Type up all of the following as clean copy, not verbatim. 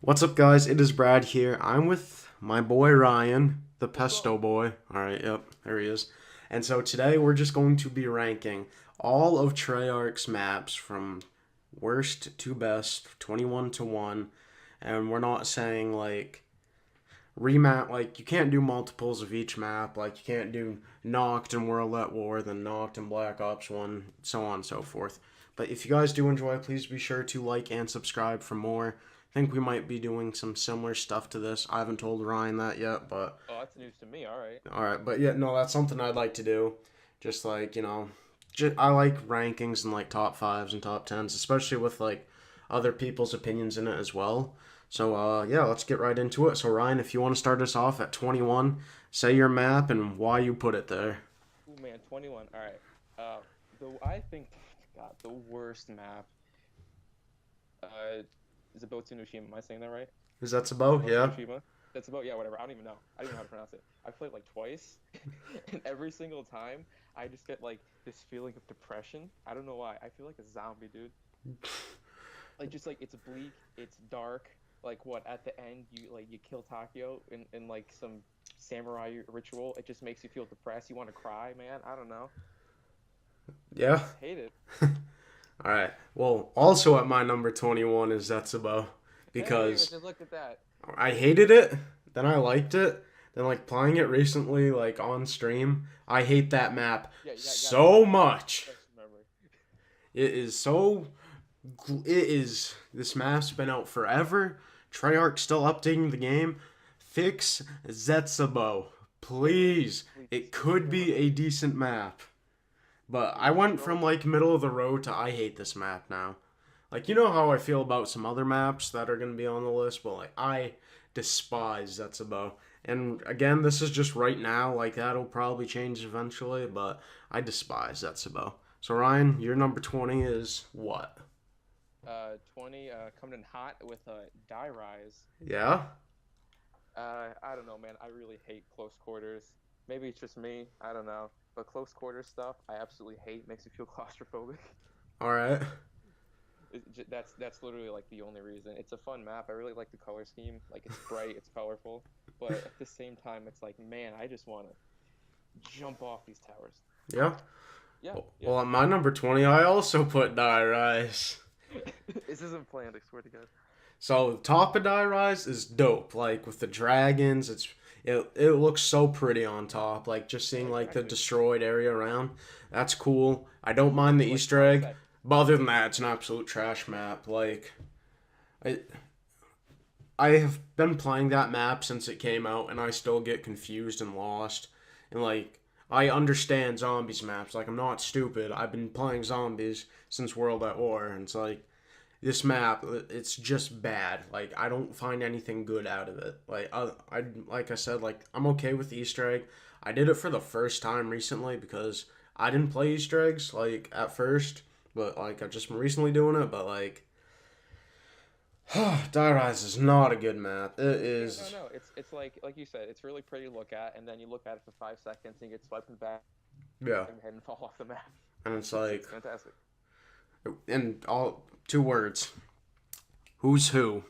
What's up, guys? It is Brad here. I'm with my boy Ryan, the What's up? Pesto Boy. All right, yep, there he is. And so today we're just going to be ranking all of Treyarch's maps from worst to best, 21 to 1. And we're not saying like remap, like you can't do multiples of each map. Like you can't do Knocked and World at War, then Knocked and Black Ops 1, so on and so forth. But if you guys do enjoy, please be sure to like and subscribe for more. I think we might be doing some similar stuff to this. I haven't told Ryan that yet, but Oh, that's news to me. All right. all right. But yeah, no, that's something I'd like to do. Just like I like rankings and like top fives and top tens, especially with like other people's opinions in it as well. So yeah, let's get right into it. So Ryan, if you want to start us off at 21, say your map and why you put it there. Oh man, 21. All right. I think, God, the worst map. Uh, is about Tsunoshima. Am I saying that right? Is that Is Sabo? about Yeah. Tsunoshima? That's about, yeah, whatever. I don't even know. I don't even know how to pronounce it. I played like twice, and every single time I just get like this feeling of depression. I don't know why. I feel like a zombie, dude. Like just like it's bleak, it's dark. Like what at the end you kill Takio in like some samurai ritual. It just makes you feel depressed. You want to cry, man. I don't know. I Yeah. just hate it. All right. Well, also at my number 21 is Zetsubo Hey, because just look at that. I hated it, then I liked it, then like playing it recently like on stream, I hate that map Yeah, you gotta admit so that was a much. special memory. It is so it is this map's been out forever. Treyarch still updating the game. Fix Zetsubo, please. Please, It could come on, be a decent map. But I please. went Throw from it. like middle of the road to I hate this map now. Like you know how I feel about some other maps that are gonna be on the list, but like I despise Zetsubo. And again, this is just right now. Like that'll probably change eventually, but I despise Zetsubo. So Ryan, your number 20 is what? 20. Coming in hot with Die Rise. Yeah. I don't know, man. I really hate close quarters. Maybe it's just me. I don't know. But close quarters stuff, I absolutely hate. Makes me feel claustrophobic. All right. That's literally like the only reason. It's a fun map. I really like the color scheme. Like it's bright, it's colorful, but at the same time, it's like, man, I just want to jump off these towers. Yeah. Yeah, yeah. Well, at my number 20, I also put Die Rise. This isn't planned. I swear to God. So top of Die Rise is dope. Like with the dragons, it looks so pretty on top. Like just Yeah, seeing like the exactly. destroyed area around. That's cool. I don't It mind the for like Easter five egg, seconds. but other than that, it's an absolute trash map. Like I I have been playing that map since it came out, and I still get confused and lost. And like I understand zombies maps. Like I'm not stupid. I've been playing zombies since World at War, and it's like this map, it's just bad. Like I don't find anything good out of it. Like I like I said, like I'm okay with the Easter egg. I did it for the first time recently because I didn't play Easter eggs like at first, but like I've just been recently doing it. But like, Die Rise is not a good map. It Yeah, no, is, no. It's like you said. It's really pretty to look at, and then you look at it for 5 seconds, and you get swiped in the back yeah, of your head and fall off the map. and it's It's like, fantastic. and all two words. Who's who?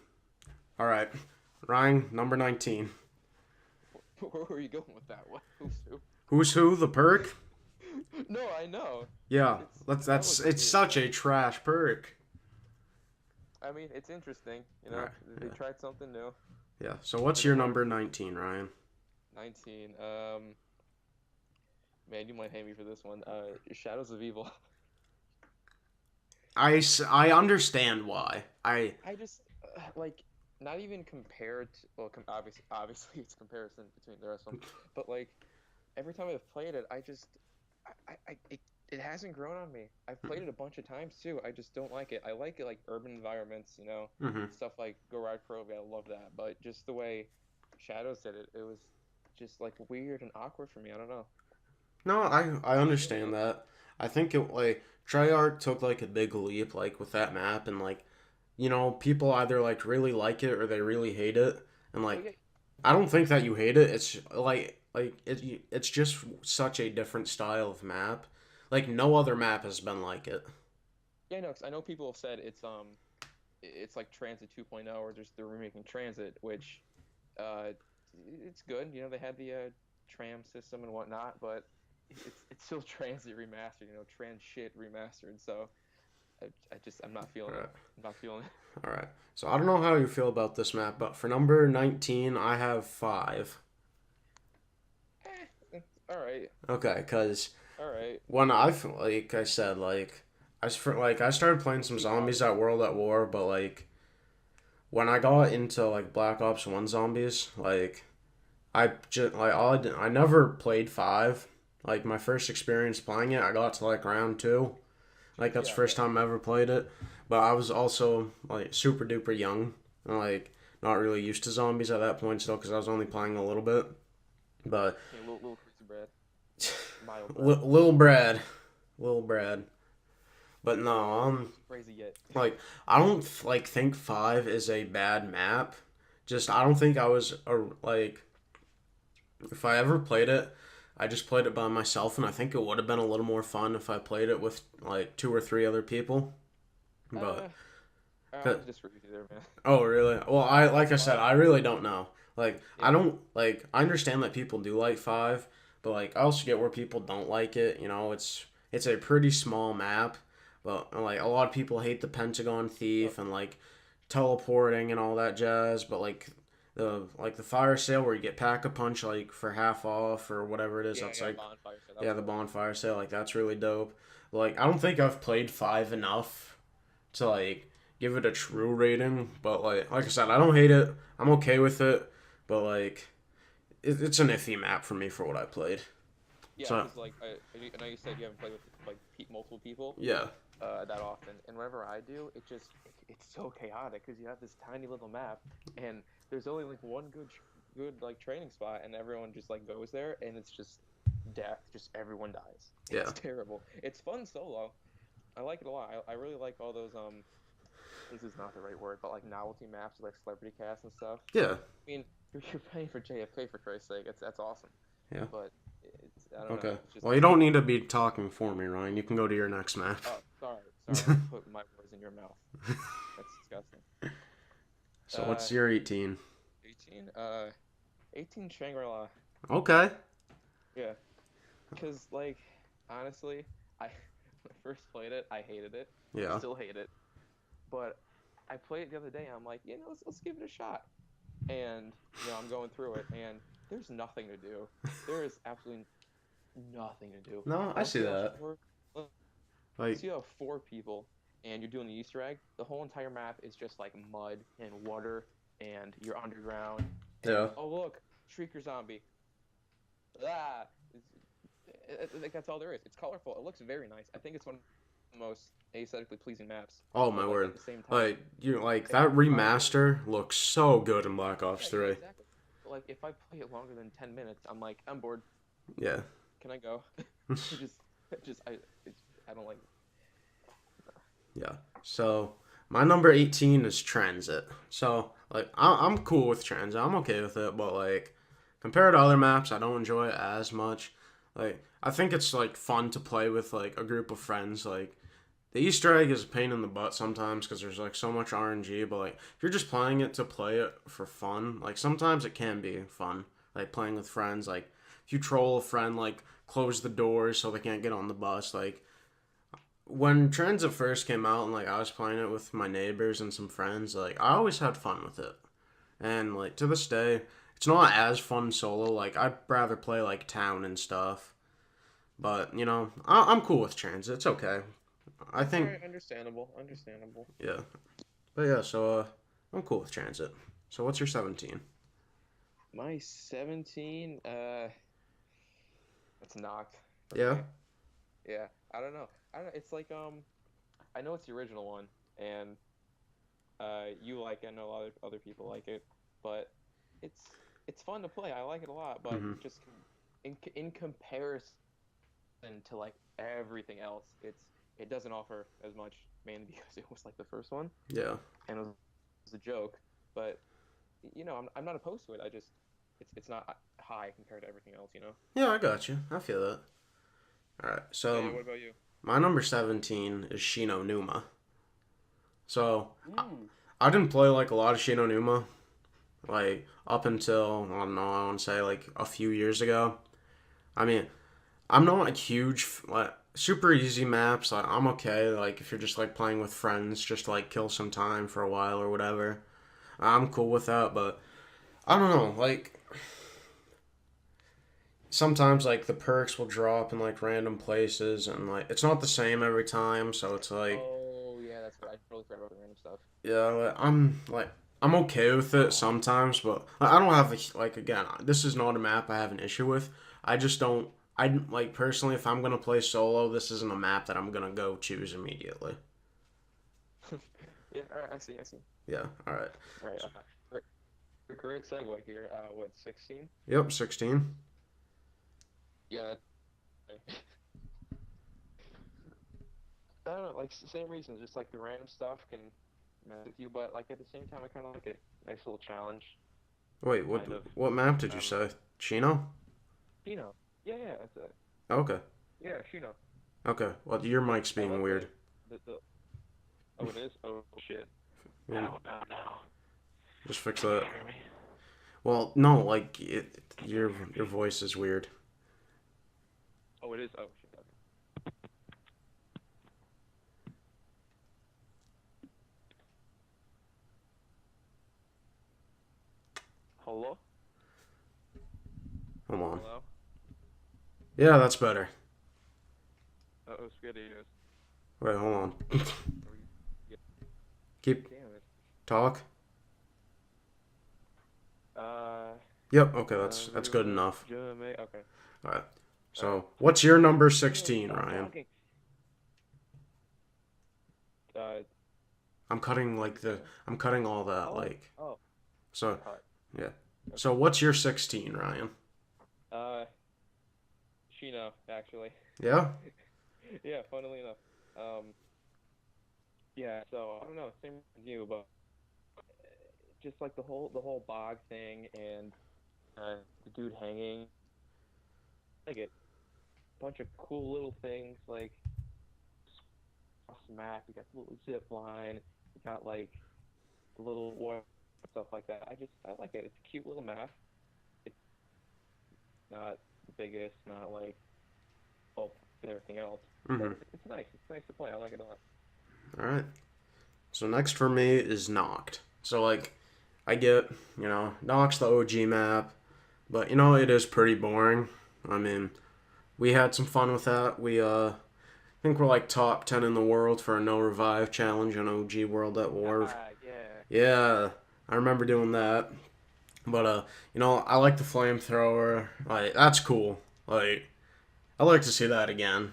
All right, Ryan, number 19. Where are you going with that? What? Who's who? Who's who? The perk. No, I know. Yeah, It's that that's was it's weird. such a trash perk. I mean, it's interesting. You All know, right, they yeah, tried something new. yeah. So what's For the your one number 19, Ryan? 19. Man, you might hate me for this one. Shadows of Evil. I understand why. I just like not even compared to, well, obviously it's comparison between the rest of them, but like every time I've played it, it hasn't grown on me. I've played it a bunch of times too. I just don't like it. I like it like urban environments, hmm stuff like Go Ride Krovi. I love that, but just the way Shadows did it, it was just like weird and awkward for me. I don't know. No, I What do you think? understand that. I think it like Treyarch took like a big leap like with that map and like people either like really like it or they really hate it and Oh like yeah, I don't think that you hate it. It's it's just such a different style of map. Like no other map has been like it. yeah, no, 'cause I know people have said it's it's like Transit 2.0, or just they're remaking Transit, which uh, it's good. You know, they had the tram system and whatnot, but it's still Transit remastered. You know, trans shit remastered. So I'm not feeling All it. right. I'm not feeling it. All right. So I don't know how you feel about this map, but for number 19, I have 5. All right, Okay, because all right. when like I said, like I started playing some Too high. zombies at World at War, but like when I got into like Black Ops 1 zombies, like I just like I never played 5. Like my first experience playing it, I got to like round 2. Like that's the Yeah, first yeah. time I ever played it. But I was also like super duper young and like not really used to zombies at that point still because I was only playing a little bit. But Yeah, little crazy bread, mild bread. Lil Brad, Lil Brad. But no, Crazy yet. like I don't like think 5 is a bad map. Just I don't think I was like if I ever played it, I just played it by myself, and I think it would have been a little more fun if I played it with like 2 or 3 other people. But Uh, I disagree with you there, man. oh really? Well, I like I said, Five, I really don't know. Like I yeah, don't like I understand that people do like 5, but like I also get where people don't like it. You know, it's a pretty small map, but like a lot of people hate the Pentagon no, Thief and like teleporting and all that jazz. But like the fire sale where you get pack a punch like for half off or whatever it is. yeah, That's yeah, like bonfire. So that yeah, was the fun. bonfire sale. Like that's really dope. Like I don't think I've played 5 enough to like give it a true rating, but like I said, I don't hate it. I'm okay with it, but like it's an iffy map for me for what I played. Yeah, So because like I know you said you haven't played with like multiple people yeah, that often, and whenever I do, it's so chaotic because you have this tiny little map, and there's only like one good like training spot, and everyone just like goes there, and it's just death. Just everyone dies. yeah, It's terrible. It's fun solo. I like it a lot. I really like all those this is not the right word, but like novelty maps like celebrity cast and stuff. yeah, I mean, you're paying for JFK for Christ's sake. That's awesome. yeah. But it's I don't know. Okay. It's just Well, you don't need to be talking for me, Ryan. You can go to your next map. oh sorry. I put my words in your mouth. That's disgusting. So Uh, what's your 18? 18. 18 Shangri-La. Okay. Yeah, because like honestly, I when I first played it, I hated it. I Yeah. still hate it. But I played it the other day. I'm like, let's give it a shot. And I'm going through it, and there's nothing to do. There is absolutely nothing to do. No, I Once see you have that. four, Like once you have 4 people, and you're doing the Easter egg, the whole entire map is just like mud and water, and you're underground. And yeah. oh look, Shrieker zombie. Ah, like that's all there is. It's colorful. It looks very nice. I think it's one of the most aesthetically pleasing maps. Oh But my like word. at the same time, Like you like if that if I play, remaster looks so good in Black Ops yeah, 3. exactly. But like if I play it longer than 10 minutes, I'm like, I'm bored. Yeah. Can I go? I just, I don't like. Yeah. So my number 18 is Transit. So like I'm cool with Transit. I'm okay with it, but like compared to other maps, I don't enjoy it as much. Like I think it's like fun to play with like a group of friends. Like the Easter egg is a pain in the butt sometimes because there's like so much RNG. But like if you're just playing it to play it for fun, like sometimes it can be fun. Like playing with friends. Like if you troll a friend, like close the doors so they can't get on the bus. Like when Transit first came out and like I was playing it with my neighbors and some friends, like I always had fun with it. And like to this day, it's not as fun solo. Like I'd rather play like town and stuff. But I'm cool with Transit. It's okay. I All think right, understandable, understandable. yeah. But yeah, so I'm cool with Transit. So what's your 17? My 17, it's knocked for Yeah. me. Yeah, I don't know. I don't know. It's like I know it's the original one, and you like it. I know a lot of other people like it, but it's it's fun to play. I like it a lot, but Mhm. just in comparison to like everything else, it doesn't offer as much, mainly because it was like the first one, Yeah. and it was a joke. But I'm not opposed to it. I just it's not high compared to everything else. Yeah, I got you. I feel that. All right. Yeah, yeah. So What about you? my number 17 is Shino Numa. So Mm. I didn't play like a lot of Shinonuma, like up until I don't know, I want to say like a few years ago. I mean, I'm not like huge like super easy maps. Like I'm okay. Like if you're just like playing with friends, just to, like kill some time for a while or whatever. I'm cool with that. But I don't know. Like sometimes like the perks will drop in like random places, and like it's not the same every time. So it's like Oh yeah, that's right. I totally forgot about the random stuff. yeah, I'm okay with it sometimes, but I don't have like again. This is not a map I have an issue with. I just don't. I like personally, if I'm gonna play solo, this isn't a map that I'm gonna go choose immediately. Yeah, all right, I see, I see. Yeah. All right. All right, great segue here. What, 16? Yep. 16. Yeah. I don't know, like same reasons, just like the random stuff can mess with you, but like at the same time, I kind of like it. Nice little challenge, Wait. What? kind of. What map did you Um, say? Shino. Shino. Yeah, yeah, that's it. Okay. Yeah, Shino. Okay. Well, your mic's I being love weird. the. Oh, it is. Oh shit. Yeah, How about now? just fix Can you that. hear me? Well, no. Like your voice is weird. Oh, it is. Oh shit. Okay. Hello. Hold on. Hello. Yeah, that's better. Oh, SpaghettiOs. Wait. Hold on. Are we- Yeah. Keep Damn it. talk. Uh. Yep. Okay. That's good Real enough. Jamaica. Okay. All right. All right. So, what's your number Damn, 16, stop Ryan? talking. Uh. I'm cutting What'd like you say? I'm cutting all that Oh. like. Oh. So, Cut. yeah. Okay. So, what's your 16, Ryan? Uh. Shino, actually. Yeah? Yeah. Funnily enough. Yeah. So I don't know. Same with you, but just like the whole bog thing and the dude hanging. Like it. Bunch of cool little things like across the map. You got the little zip line. You got like the little war stuff like that. I like it. It's a cute little map. It's not the biggest, not like oh everything else, Mm-hmm. but it's nice. It's nice to play. I like it a lot. All right. So, next for me is Knocked. So, like, I get, Knocked's the OG map, but, it is pretty boring. I mean, we had some fun with that. I think we're like top 10 in the world for a no revive challenge on OG World at War. Ah, yeah. Yeah, I remember doing that. But I like the flamethrower. Like that's cool. Like I like to see that again,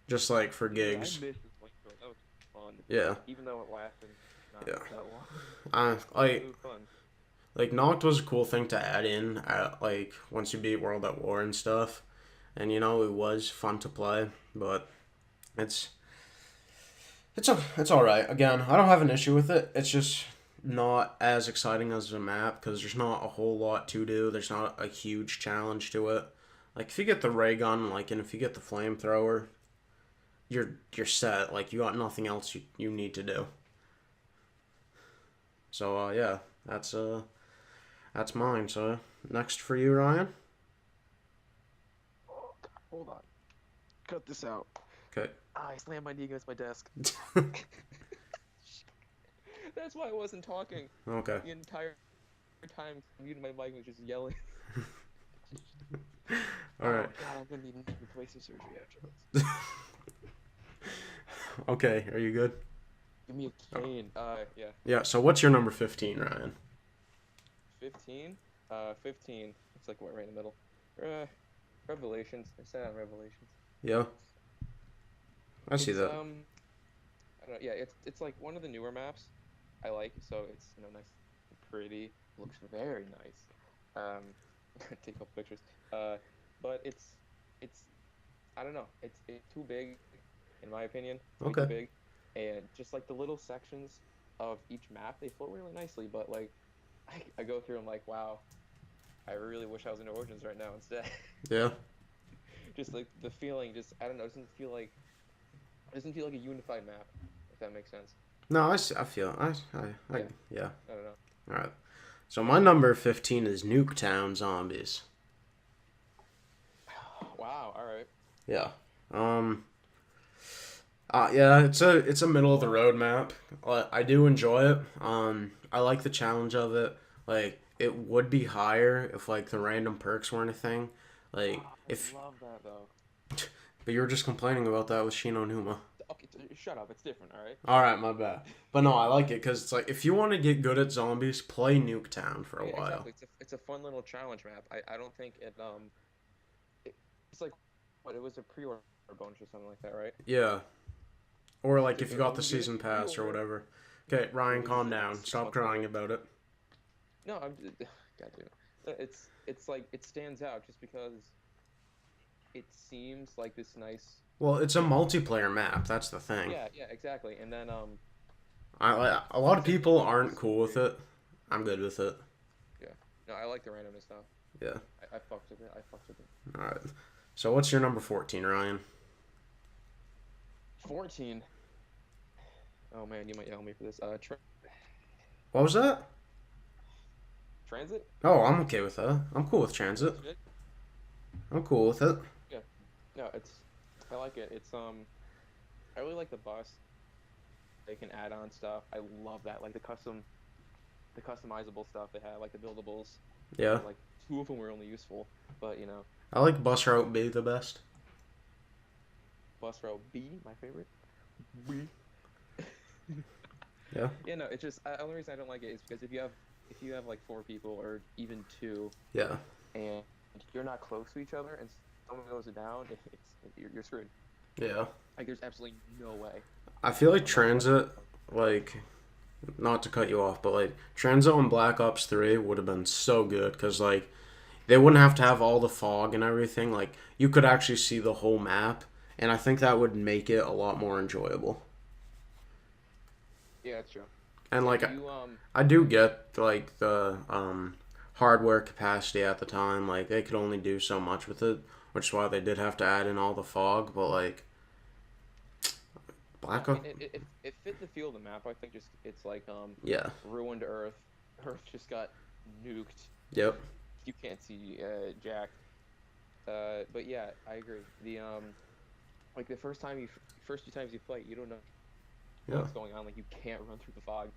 just like for Dude, I gigs. missed this point. That was fun, Yeah, even though it lasted not yeah. that long. I It like was fun. like Noct was a cool thing to add in at like once you beat World at War and stuff. And it was fun to play, but it's it's all right. Again, I don't have an issue with it. It's just not as exciting as a map because there's not a whole lot to do. There's not a huge challenge to it. Like if you get the ray gun, like and if you get the flamethrower, you're set. Like you got nothing else you need to do. So yeah, that's mine. So next for you, Ryan. Oh, God, hold on. Cut this out. Okay. Ah, I slammed my knee against my desk. That's why I wasn't talking Okay. the entire time. Muted my mic was just yelling. All Oh right. God, I'm gonna need knee replacement surgery after this. Okay. Are you good? Give me a cane. Yeah. Yeah. So what's your number 15, Ryan? 15. 15. It's like what right in the middle. Revelations. I said on Revelations. Yeah. I see It's that. I don't know. Yeah, it's like one of the newer maps I like. So it's nice, and pretty. Looks very nice. Um, take a couple pictures. Uh, but it's I don't know. It's too big, in my opinion. It's way too Okay. big, and just like the little sections of each map, they float really nicely. But like, I go through, I'm like, wow, I really wish I was in Origins right now instead. Yeah. Just like the feeling, just I don't know, it doesn't feel like a unified map, if that makes sense. No, I feel Yeah, yeah. I don't know. All right. So my number 15 is Nuketown Zombies. Wow. All right. Yeah. Um. Yeah. It's a middle of the road map. I do enjoy it. I like the challenge of it. Like it would be higher if like the random perks weren't a thing. Like Oh, I if, love that though. but you were just complaining about that with Shino Numa. Okay, shut up. It's different. All right. All right, my bad. But no, I like it because it's like if you want to get good at zombies, play Nuketown for a Yeah, while. exactly. It's a fun little challenge map. I don't think it's like what it was a pre-order bonus or something like that, right? Yeah. Or like Dude, if you got the when you get it season pass or pre-order, whatever. Okay, Ryan, what is calm it like down. six Stop months crying away? about it. No, I'm God damn it. It's like it stands out just because it seems like this nice Well, it's a little multiplayer map. That's the thing. yeah, exactly. And then A lot of since people like the aren't cool with story, it. I'm good with it. yeah. No, I like the randomness stuff. Yeah. I fucked with it. I fucked with it. All right. So what's your number 14, Ryan? 14. Oh man, you might yell at me for this. What was that? Transit? Oh, I'm okay with that. I'm cool with That's transit. it? I'm cool with it. Yeah. No, I like it. I really like the bus. They can add on stuff. I love that. Like the customizable stuff they had, like the buildables. Yeah. Like two of them were only useful, but I like Bus Route B the best. bus row B, my favorite. B. Yeah. Yeah, no, it's just the only reason I don't like it is because if you have like four people or even two, Yeah. and you're not close to each other, and someone goes down, you're screwed. Yeah. Like there's absolutely no way. I feel like No matter what. transit, like, not to cut you off, but like transit on Black Ops 3 would have been so good because like they wouldn't have to have all the fog and everything. Like you could actually see the whole map, and I think that would make it a lot more enjoyable. Yeah, that's true. And Yeah, like do you I do get like the hardware capacity at the time. Like they could only do so much with it, which is why they did have to add in all the fog. But like No, Black I mean Ops, it fit the feel of the map. I think just it's like yeah, ruined Earth. Earth just got nuked. yep, You can't see Jack. But yeah, I agree. The like the first two times you play, you don't know yeah, what's going on. Like you can't run through the fog.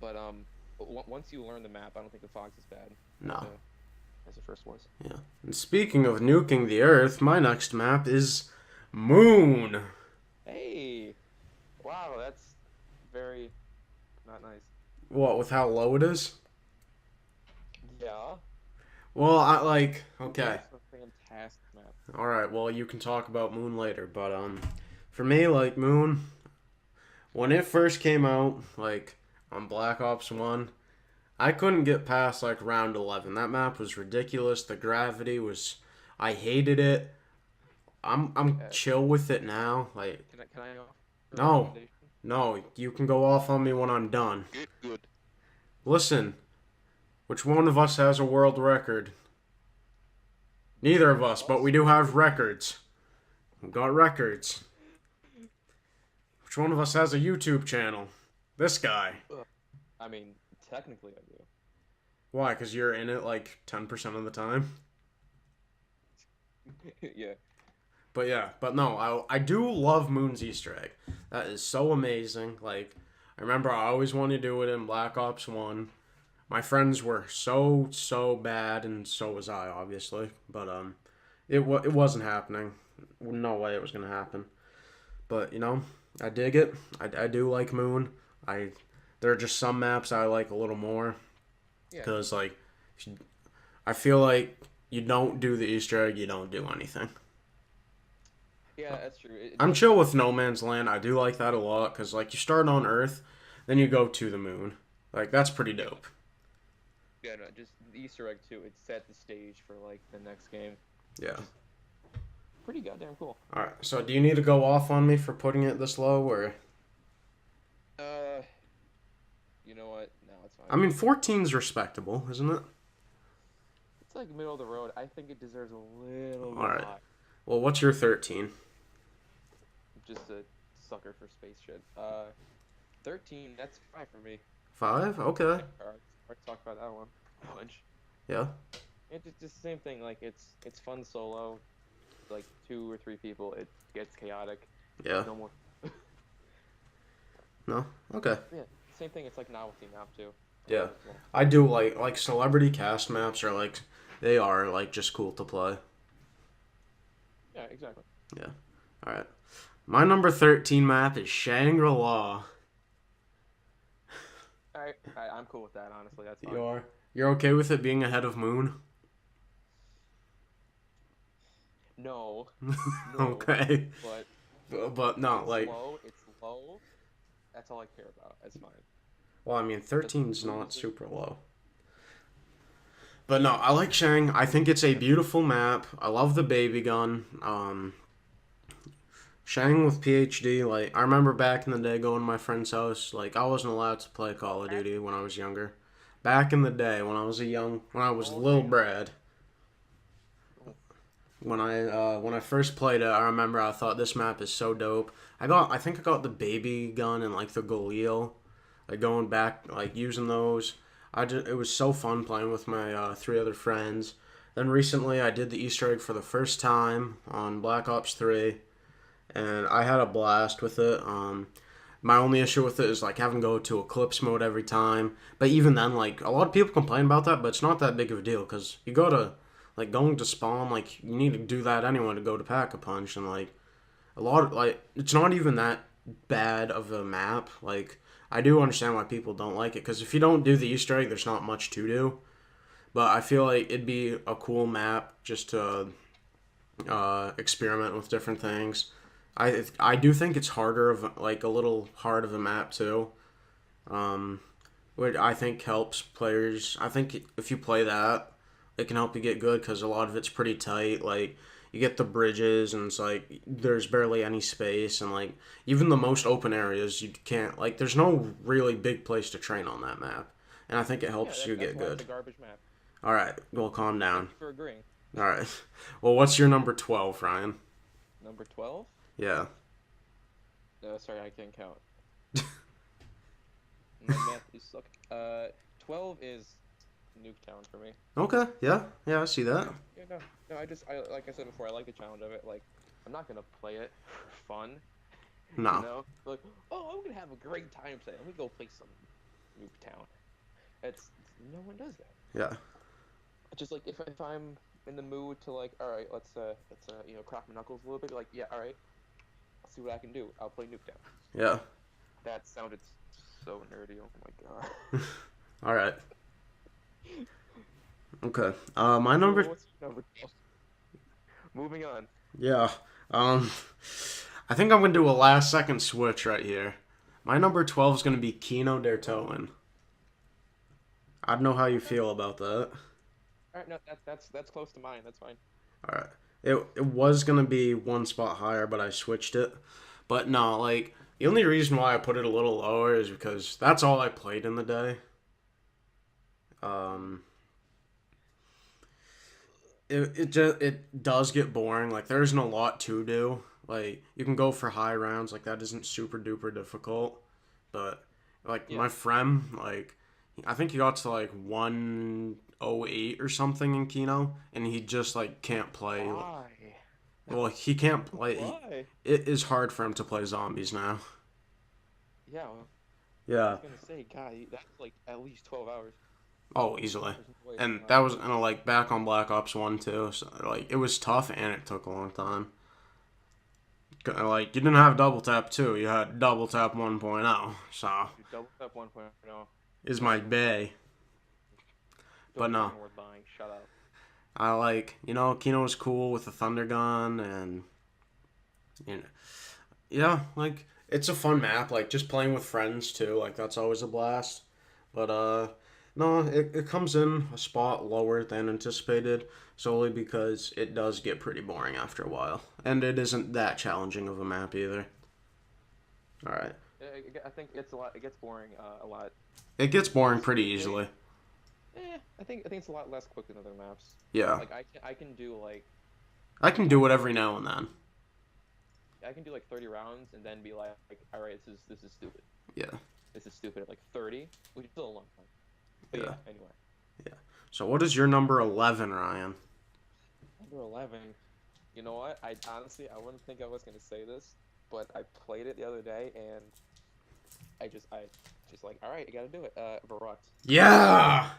But once you learn the map, I don't think the fog's as bad as no, as it first was. yeah. And speaking of nuking the Earth, my next map is Moon. Hey, wow, that's very not nice. What with how low it is? Yeah, Well, I like Moon okay. is a fantastic map. All right. Well, you can talk about Moon later, but for me, like Moon, when it first came out, like on Black Ops 1, I couldn't get past like round 11. That map was ridiculous. The gravity was I hated it. I'm Uh, chill with it now. Like can I offer a no. recommendation? No, you can go off on me when I'm done. Good. Listen, which one of us has a world record? Neither of us, but Us? we do have records. We've got records. Which one of us has a YouTube channel? This guy. Ugh. I mean, technically I do. Why? Because you're in it like 10% of the time? Yeah. But yeah, but no, I do love Moon's Easter egg. That is so amazing. Like, I remember I always wanted to do it in Black Ops 1. My friends were so bad, and so was I, obviously. But it wasn't happening. No way it was gonna happen. But I dig it. I do like Moon. I There are just some maps I like a little more Yeah. because like I feel like you don't do the Easter egg, you don't do anything. Yeah, that's true. It I'm does chill feel with like No Man's Land. I do like that a lot because like you start on Earth, then you go to the moon. Like that's pretty yeah, dope. yeah, no, just the Easter egg too. It set the stage for like the next game, Yeah. which is pretty goddamn cool. All right. So do you need to go off on me for putting it this low, or Uh, you know what? No, it's I fine. mean 14's respectable, isn't it? It's like middle of the road. I think it deserves a little All bit right. high. Well, what's your 13? Just a sucker for space shit. 13. That's 5 for me. 5? Okay. Already talked about that one a bunch. Yeah. It's just the same thing. Like it's fun solo. Like 2 or 3 people, it gets chaotic. Yeah. No more. No? Okay. Yeah, same thing. It's like novelty map too. I Yeah. love as well. I do like celebrity cast maps are like they are like just cool to play. Yeah, exactly. Yeah. All right. My number 13 map is Shangri-La. I'm cool with that. Honestly, that's You fine. are. You're okay with it being ahead of Moon? No, no, Okay. but But no, it's like, low. It's low. That's all I care about. It's fine. well, I mean, Because 13's Moon not is super low. But no, I like Shang. I think it's a beautiful map. I love the baby gun. Shang with PhD, like, I remember back in the day going to my friend's house, like, I wasn't allowed to play Call of Duty when I was younger. Back in the day when when I was oh little damn. Brad, when I first played it, I remember I thought this map is so dope. I think I got the baby gun and like the Galil, like going back like using those. It was so fun playing with my 3 other friends. Then recently I did the Easter egg for the first time on Black Ops 3, and I had a blast with it. My only issue with it is like having to go to Eclipse mode every time. But even then, like a lot of people complain about that, but it's not that big of a deal because you go to like going to spawn, like you need to do that anyway to go to Pack a Punch, and like a lot of like it's not even that bad of a map. Like I do understand why people don't like it because if you don't do the Easter egg, there's not much to do. But I feel like it'd be a cool map just to experiment with different things. I do think it's harder of like a little hard of a map too, which I think helps players. I think if you play that, it can help you get good because a lot of it's pretty tight. Like you get the bridges and it's like there's barely any space and like even the most open areas you can't like there's no really big place to train on that map, and I think it Yeah, helps you that's get why it's a good. garbage map. All right, well calm Thank down. you for agreeing. All right, well what's your number 12, Ryan? Number 12. Yeah. No, sorry, I can't count. My math is suck. 12 is Nuketown for me. Okay. Yeah. Yeah. I see that. Yeah, no. I like I said before, I like the challenge of it. Like, I'm not gonna play it for fun, you No. know. Like, oh, I'm gonna have a great time today. Let me go play some Nuketown. It's no one does that. Yeah. It's just like if I'm in the mood to like, all right, let's crack my knuckles a little bit. Like, yeah, all right, I'll see what I can do. I'll play Nuketown. Yeah. That sounded so nerdy. Oh my god. All right. Okay. My So number. what's your number 12? Moving on. Yeah. Um. I think I'm gonna do a last second switch right here. My number 12 is gonna be Kino der Toten. I don't know how you Okay. feel about that. All right, no, that's close to mine. That's fine. All right. It was gonna be one spot higher, but I switched it. But no, like the only reason why I put it a little lower is because that's all I played in the day. Mm. Um. It does get boring. Like there isn't a lot to do. Like you can go for high rounds. Like that isn't super duper difficult. But like Yeah. my friend, like I think he got to like 108 or something in Kino, and he just like can't play. Why? Well, he can't play. Why? It is hard for him to play zombies now. Yeah, well, I Yeah. was gonna say, God, that's like at least 12 hours. Oh, easily. There's no way it's And not. that was like back on Black Ops 1 too. So like it was tough and it took a long time. Like you didn't have double tap 2, you had double tap 1.0. So Dude, double tap 1.0 is my doesn't bay. But doesn't no, even worth buying. Shut up. I like Kino was cool with the thunder gun and you know yeah like it's a fun map like just playing with friends too like that's always a blast. But no, it comes in a spot lower than anticipated solely because it does get pretty boring after a while and it isn't that challenging of a map either. All right, I think it's a lot. It gets boring a lot it gets boring less pretty quickly. easily. I think it's a lot less quick than other maps. Yeah, Like I can do like I can do it every now and then. I can do like 30 rounds and then be like all right, this is stupid. Yeah. this is stupid, at like 30, which is still a long time. But Yeah. yeah, anyway. Yeah. So what is your number 11, Ryan? Number 11. You know what? I honestly, I wouldn't think I was gonna say this, but I played it the other day, and I just like, all right, you gotta do it. Varrocked. Yeah.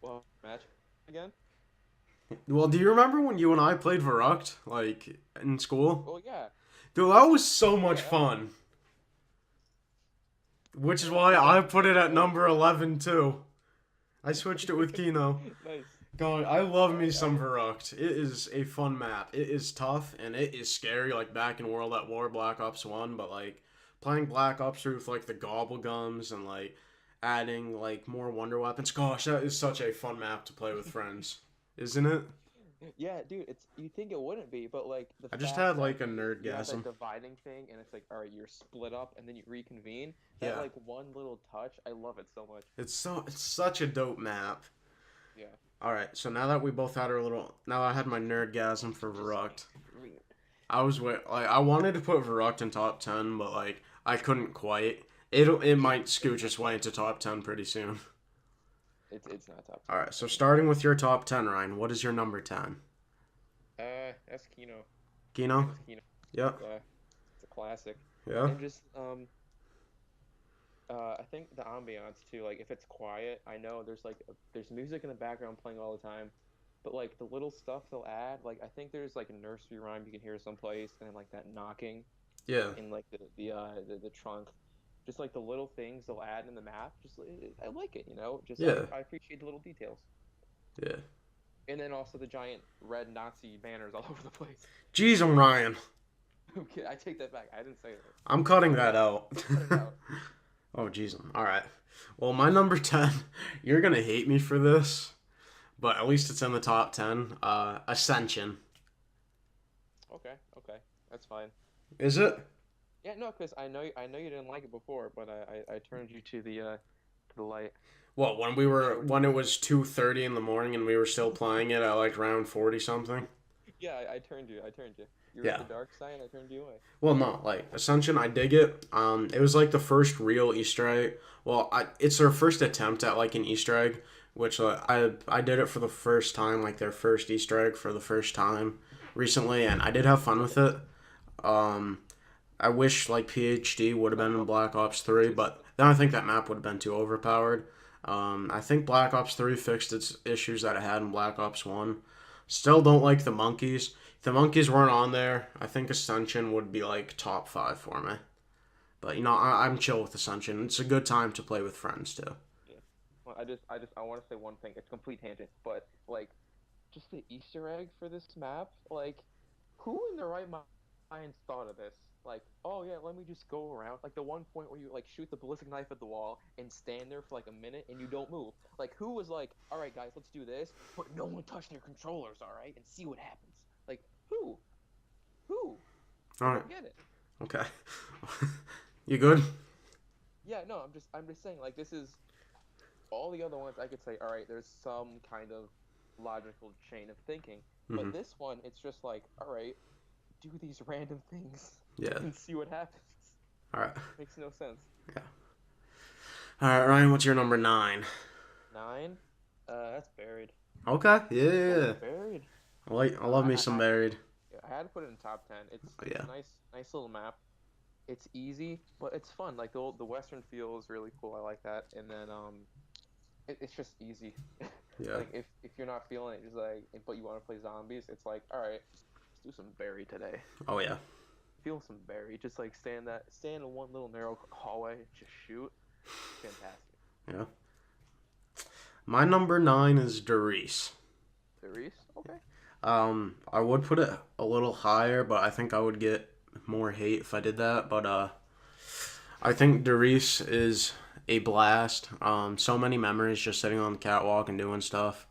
Well, match again? Well, do you remember when you and I played Verruct, like, in school? Oh yeah, Dude, that was so much yeah, fun. Which is yeah. why Is I that put it at like number 11, too. I switched it with Kino. nice? God, I love me I some Verruct. It is a fun map. It is tough, and it is scary, like back in World at War, Black Ops 1, but, like, playing Black Ops 3 with, like, the Gobblegums and, like, adding, like, more Wonder Weapons. Gosh, that is such a fun map to play with friends. Isn't it? Yeah, dude. It's you think it wouldn't be, but like the I just fact had, that like, a you have that nerdgasm. dividing thing, and it's like, all right, you're split up, and then you reconvene. That Yeah. like one little touch, I love it so much. It's such a dope map. Yeah. All right, so now that we both had our little, now I had my nerdgasm for Just Verruct. re- I wanted to put Verruct in top 10, but like I couldn't quite. It might scooch its way into top 10 pretty soon. it's not top All 10. right, so starting with your top 10, Ryan, what is your number 10? That's Kino. Kino? That's Kino. Yep. Yeah, it's a classic. Yeah. And just I think the ambiance too. Like if it's quiet, I know there's like there's music in the background playing all the time, but like the little stuff they'll add. Like I think there's like a nursery rhyme you can hear someplace, and then like that knocking Yeah. in like the trunk. Just like the little things they'll add in the map. Just I like it, you know. Just Yeah. I appreciate the little details. Yeah. And then also the giant red Nazi banners all over the place. Jeez, I'm Ryan. Okay, I take that back. I didn't say that. I'm cutting that out. Cut it out. Oh, jeez. All right. Well, my number 10, you're going to hate me for this, but at least it's in the top 10. Ascension. Okay, okay, that's fine. Is it? Yeah, no, because I know you didn't like it before, but I turned you to the light. What, when it was 2:30 in the morning and we were still playing it at like round 40 something? Yeah, I turned you. I turned you. You were Yeah. the dark side. I turned you away. Well, no, like Ascension, I dig it. It was like the first real Easter egg. Well, it's their first attempt at like an Easter egg, which I did it for the first time, like their first Easter egg for the first time recently, and I did have fun with it. Um, I wish like PhD would have been in Black Ops 3, but then I think that map would have been too overpowered. I think Black Ops 3 fixed its issues that it had in Black Ops 1. Still don't like the monkeys. If the monkeys weren't on there, I think Ascension would be like top 5 for me. But I'm chill with Ascension. It's a good time to play with friends too. Yeah. Well, I want to say one thing. It's a complete tangent, but like, just the Easter egg for this map. Like, who in their right mind thought of this? Like, oh yeah, let me just go around. Like the one point where you like shoot the ballistic knife at the wall and stand there for like a minute and you don't move. Like, who was like, all right guys, let's do this, but no one touch their controllers, all right, and see what happens. Like, who? Who? All I right. don't get it. Okay. You good? Yeah, no, I'm just saying, like, this is all the other ones I could say, all right, there's some kind of logical chain of thinking. Mhm. But this one, it's just like, all right, do these random things Yeah. and see what happens. All right. Makes no sense. Yeah. All right, Ryan. What's your number 9? 9? That's buried. Okay. Oh, Yeah. buried. I love me some buried. I had to put it in top 10. It's Yeah. a nice little map. It's easy, but it's fun. Like the western feel is really cool. I like that. And then it's just easy. Yeah. Like if you're not feeling it, just like but you want to play zombies, it's like all right, let's do some berry today. Oh yeah. Feel some berry. Just like stand in one little narrow hallway, and just shoot. Fantastic. Yeah. My number 9 is Doris. Berries, okay. I would put it a little higher, but I think I would get more hate if I did that. But I think Doris is a blast. So many memories just sitting on the catwalk and doing stuff.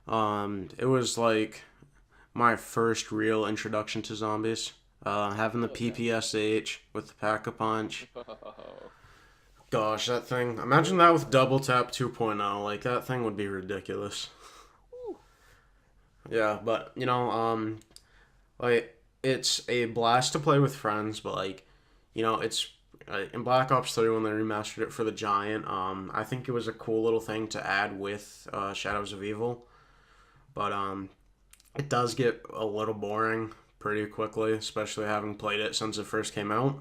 It was like my first real introduction to zombies. Having the PPSH with the Pack-a-Punch. Gosh, that thing. Imagine that with Double Tap 2.0. Like, that thing would be ridiculous. Yeah, but, like, it's a blast to play with friends, but, like, it's in Black Ops 3 when they remastered it for the Giant, I think it was a cool little thing to add with Shadows of Evil, but it does get a little boring pretty quickly, especially having played it since it first came out.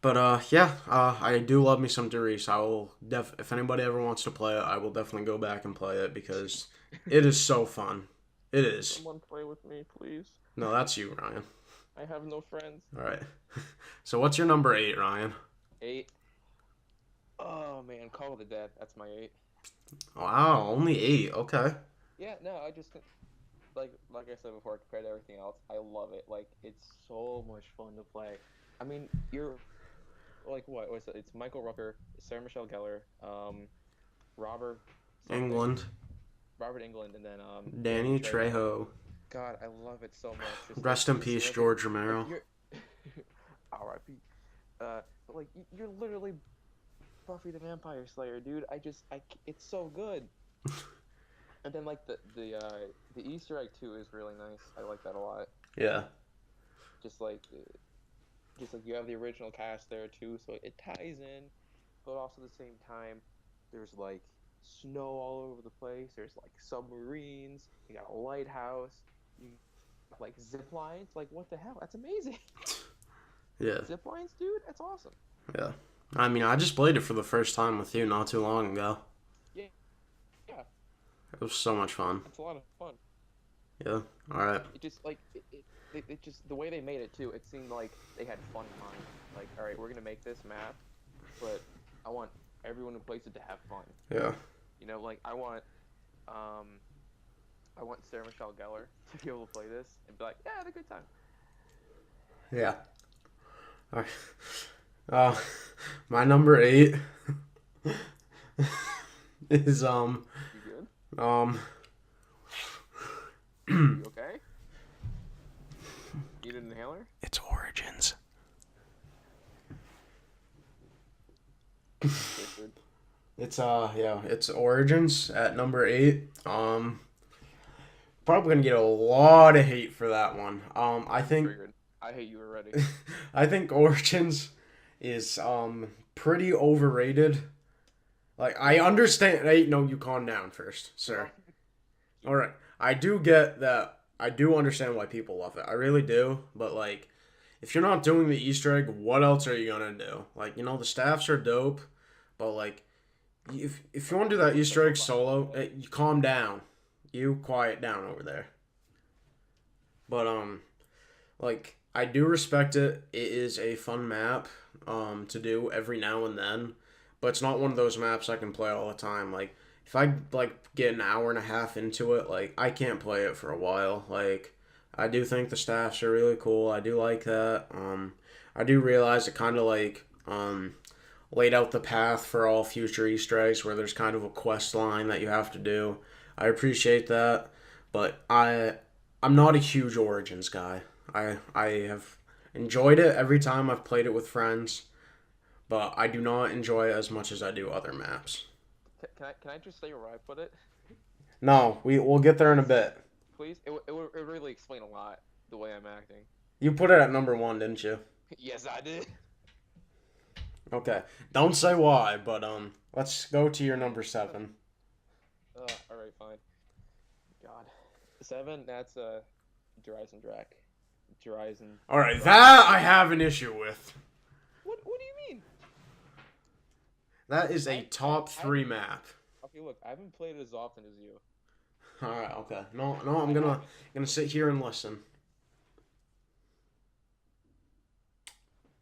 But yeah, I do love me some Derice. I will if anybody ever wants to play it, I will definitely go back and play it because it is so fun. It is. Someone play with me, please. No, that's you, Ryan. I have no friends. All right. So what's your number 8, Ryan? 8. Oh man, Call of the Dead. That's my 8. Wow, only 8. Okay. Yeah, no, I just like I said before, compared to everything else, I love it. Like it's so much fun to play. I mean, you're like what was it? It's Michael Rooker, Sarah Michelle Gellar, Robert something, England. Robert England, and then Danny Trejo. God, I love it so much. Just, Rest in peace, like, George Romero. Like R.I.P. But like you're literally Buffy the Vampire Slayer, dude. It's so good. And then like the Easter egg too is really nice. I like that a lot. Yeah. Just like you have the original cast there too, so it ties in, but also at the same time, there's like snow all over the place. There's like submarines. You got a lighthouse. You like zip lines. Like what the hell? That's amazing. Yeah. Zip lines, dude. That's awesome. Yeah. I mean, I just played it for the first time with you not too long ago. Yeah. Yeah. It was so much fun. It's a lot of fun. Yeah. All right. It just like it just the way they made it too. It seemed like they had fun in mind. Like, all right, we're gonna make this map, but I want everyone who plays it to have fun. Yeah. You know, like I want Sarah Michelle Gellar to be able to play this and be like, yeah, I had a good time. Yeah. All right. My number 8 is You good? You okay? Need an inhaler? It's Origins. It's Origins at number 8. Probably gonna get a lot of hate for that one. I think Triggered. I hate you already. I think Origins is pretty overrated. Like I understand. Hey, no, you calm down first, sir. All right, I do get that. I do understand why people love it. I really do. But like, if you're not doing the Easter egg, what else are you gonna do? Like, the staffs are dope, but like, if you want to do that Easter egg solo, you calm down. You quiet down over there. But like I do respect it. It is a fun map to do every now and then, but it's not one of those maps I can play all the time. Like if I like get an hour and a half into it, like I can't play it for a while. Like I do think the staffs are really cool. I do like that. I do realize it kind of like laid out the path for all future Easter eggs where there's kind of a quest line that you have to do. I appreciate that, but I'm not a huge Origins guy. I have enjoyed it every time I've played it with friends, but I do not enjoy it as much as I do other maps. Can I just say where I put it? No, we'll get there in a bit. Please? It would really explain a lot, the way I'm acting. You put it at number 1, didn't you? Yes, I did. Okay. Don't say why, but let's go to your number 7. Alright, fine. God. 7, that's Dryzen Drac. Dryzen. Alright, that I have an issue with. What do you mean? That is a top 3 map. Okay, look, I haven't played it as often as you. Alright, okay. No, I'm gonna sit here and listen.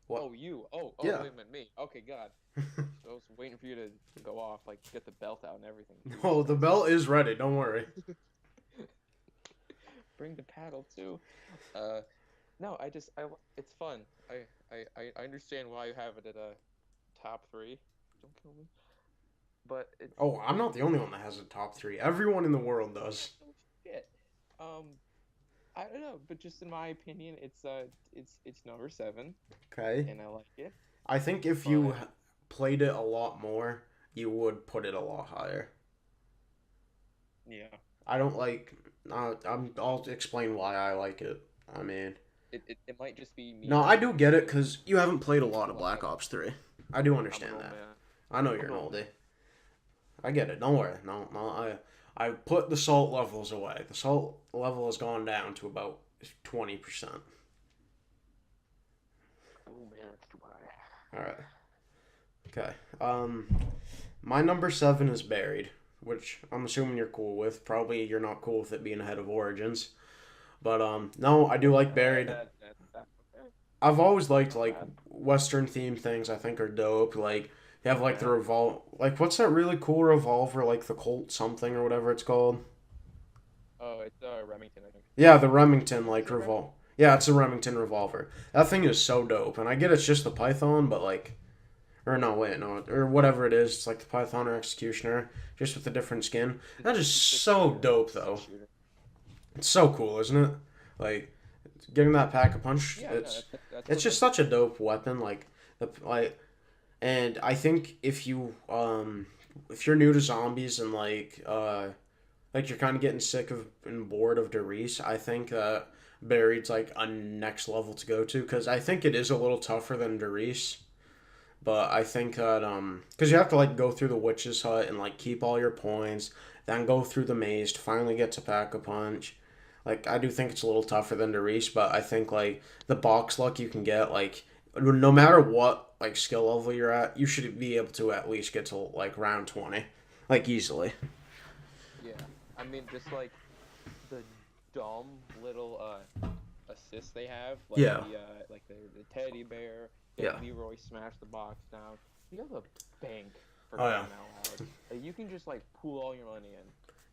What? Oh, you. Oh, yeah. Wait a minute, me. Okay, God. I was waiting for you to go off, like, get the belt out and everything. Oh, the belt is ready, don't worry. Bring the paddle, too. No, it's fun. I understand why you have it at a top 3. Don't kill me. But it's... Oh, I'm not the only one that has a top 3. Everyone in the world does. Oh, shit. I don't know, but just in my opinion, it's number 7. Okay. And I like it. I think if you played it a lot more, you would put it a lot higher. Yeah. I don't like... I'll explain why I like it. I mean, it might just be me No, I being do get it too because you haven't played a lot too of much Black of. Ops 3. I do I'm an understand old that. man. I know I'm you're an an old man. oldie. I get it. Don't worry. No, no. I put the salt levels away. The salt level has gone down to about 20%. Oh man, that's too high. All right. Okay. My number 7 is Buried, which I'm assuming you're cool with. Probably you're not cool with it being ahead of Origins, but no, I do like Buried. That's okay. I've always liked Not like bad. Western themed things. I think are dope. Like you have like the Yeah. like what's that really cool revolver? Like the Colt something or whatever it's called. Oh, it's Remington, I think. Yeah, the Remington like Is it revol. Remington? Yeah, it's a Remington revolver. That thing is so dope, and I get it's just the Python, but like, or no, wait, no, or whatever it is, it's like the Python or Executioner, just with a different skin. That is It's a so dope, six though. shooter. It's so cool, isn't it? Like, getting that pack a punch, Yeah, no, that's it's what just makes it. such a dope weapon. And I think if you're new to zombies and like you're kind of getting sick of and bored of Derice, I think Buried's like a next level to go to because I think it is a little tougher than Derice. But I think that because you have to like go through the witch's hut and like keep all your points, then go through the maze to finally get to pack a punch. Like I do think it's a little tougher than Derice, but I think like the box luck you can get, like no matter what like skill level you're at, you should be able to at least get to like round 20, like easily. Yeah, I mean, just like the dumb little assists they have, Yeah, like the teddy bear, yeah. Leroy smash the box down. You have a bank for Oh yeah. crying out loud. Like, you can just like pool all your money in,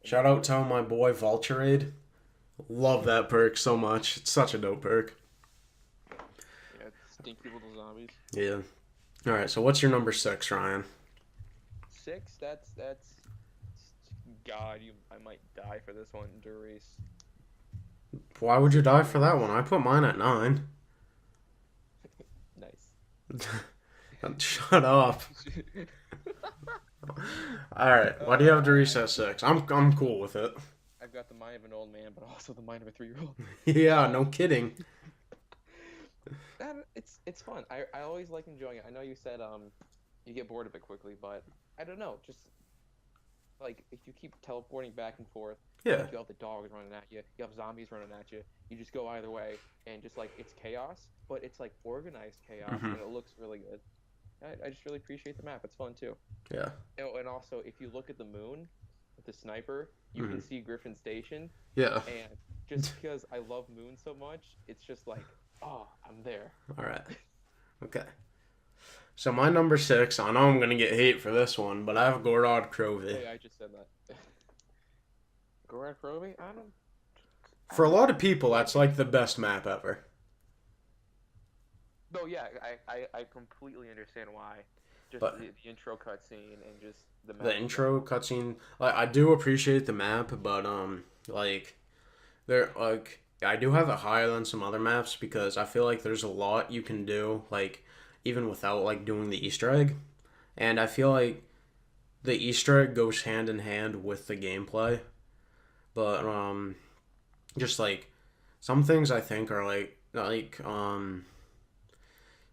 and Shout just out win. to my boy Vulturade. Love that perk so much. It's such a dope perk. Yeah, stinky little zombies. Yeah. All right. So what's your number 6, Ryan? Six. That's. God, I might die for this one, Durice. Why would you Six die for that one? Durice. I put mine at 9. Nice. Shut up. All right. Why do you have Derice at 6? I'm cool with it. I've got the mind of an old man, but also the mind of a 3-year-old. Yeah. Um, No kidding. it's fun. I always like enjoying it. I know you said you get bored of it quickly, but I don't know. Just like if you keep teleporting back and forth, Yeah. like you have the dogs running at you, you have zombies running at you. You just go either way, and just like it's chaos, but it's like organized chaos, Hmm. and it looks really good. I just really appreciate the map. It's fun too. Yeah. Oh, and also if you look at the moon with the sniper, you Hmm. can see Griffin Station, Yeah. and just because I love moon so much, it's just like, oh, I'm there. All right. Okay. So my number 6. I know I'm gonna get hate for this one, but I have Gorod Krovi. Hey, I just said that. Gorak Roby? I For a don't lot of know. people, Like, that's like the best map ever. no, yeah, I completely understand why. Just But the intro cutscene and just the the map in intro general. cutscene, like I do appreciate the map, but like there like I do have it higher than some other maps because I feel like there's a lot you can do, like even without like doing the Easter egg, and I feel like the Easter egg goes hand in hand with the gameplay, but just like some things I think are like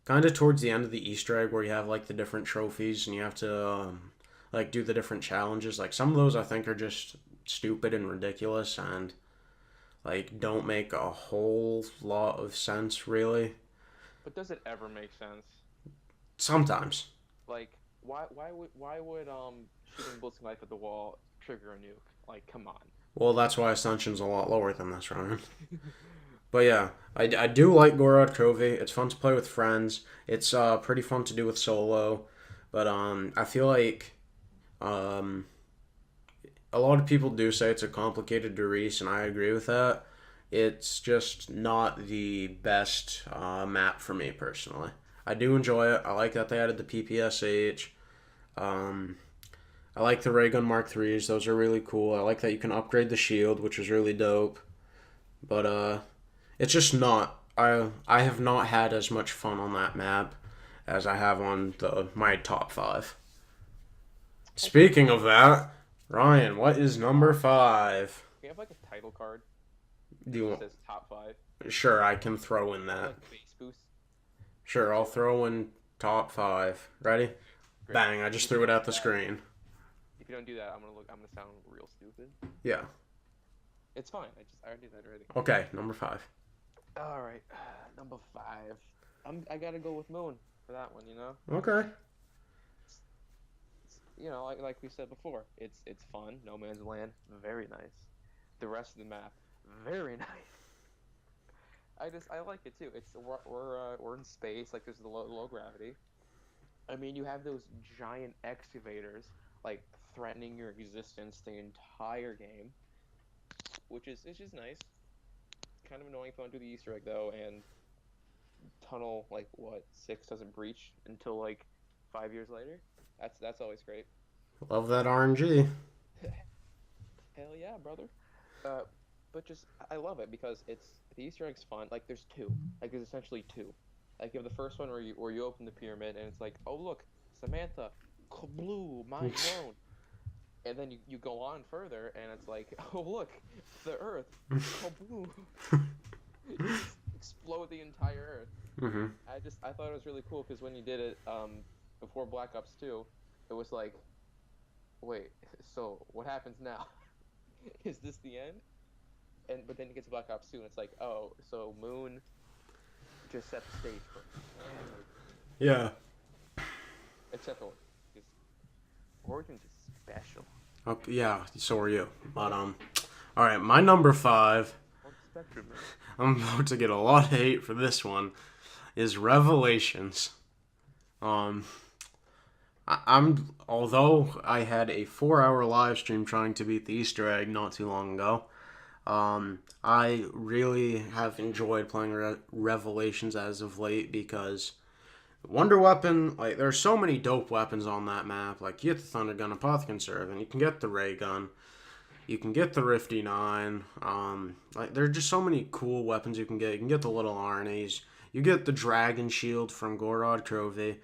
kind of towards the end of the Easter egg where you have like the different trophies and you have to like do the different challenges. Like some of those I think are just stupid and ridiculous and like don't make a whole lot of sense really. But does it ever make sense? Sometimes. Like, why would shooting ballistic knife at the wall trigger a nuke? Like, come on. Well, that's why Ascension's a lot lower than this, Ryan. But yeah, I do like Gorod Krovi. It's fun to play with friends. It's pretty fun to do with solo. But I feel like um, a lot of people do say it's a complicated Derice, and I agree with that. It's just not the best map for me personally. I do enjoy it. I like that they added the PPSH. Um, I like the Ray Gun Mark threes. Those are really cool. I like that you can upgrade the shield, which is really dope. But it's just not. I have not had as much fun on that map as I have on the my top 5. Okay. Speaking of that, Ryan, what is number Top five. 5? We have like a title card Do that you just want? says top five. Sure, I can throw in I that. like base boost. Sure, I'll Sure, let's throw in top five. Ready? great. Bang, I And just if you threw it don't at do the that, screen. if you don't do that, I'm gonna sound real stupid. Yeah. It's fine. I already did that already. Okay, number five. All right, number five. I gotta go with Moon for that one. Okay. Like we said before, it's fun. No Man's Land, very nice. The rest of the map, very nice. I like it too. We're in space. Like there's the low gravity. I mean, you have those giant excavators like threatening your existence the entire game, which is it's just nice. Kind of annoying if you don't do the Easter egg though, and tunnel like what 6 doesn't breach until like 5 years later. That's always great. Love that RNG. Hell yeah, brother. Uh, but just I love it because it's the Easter egg's fun. Like there's two. Like there's essentially two. Like you have the first one where you open the pyramid and it's like, oh look, Samantha, blue, mind blown. And then you go on further and it's like, oh look, the Earth, kaboom. You just explode the entire Earth. Mm-hmm. I thought it was really cool because when you did it before Black Ops 2, it was like, wait, so what happens now? Is this the end? But then you get to Black Ops 2 and it's like, oh, so Moon just set the stage for everything. Yeah. Except for because Origins is special. Okay, yeah, so are you. But all right, my number five. On the spectrum, man. I'm about to get a lot of hate for this one. Is Revelations. Um, I'm although I had a 4 hour live stream trying to beat the Easter egg not too long ago. I really have enjoyed playing Revelations as of late because Wonder Weapon, like, there's so many dope weapons on that map. Like, you get the Thunder Gun, Apothecary Servant, you can get the Ray Gun, you can get the Rifty 9. Like, there are just so many cool weapons you can get. You can get the Little Arnie's, you get the Dragon Shield from Gorod Krovi.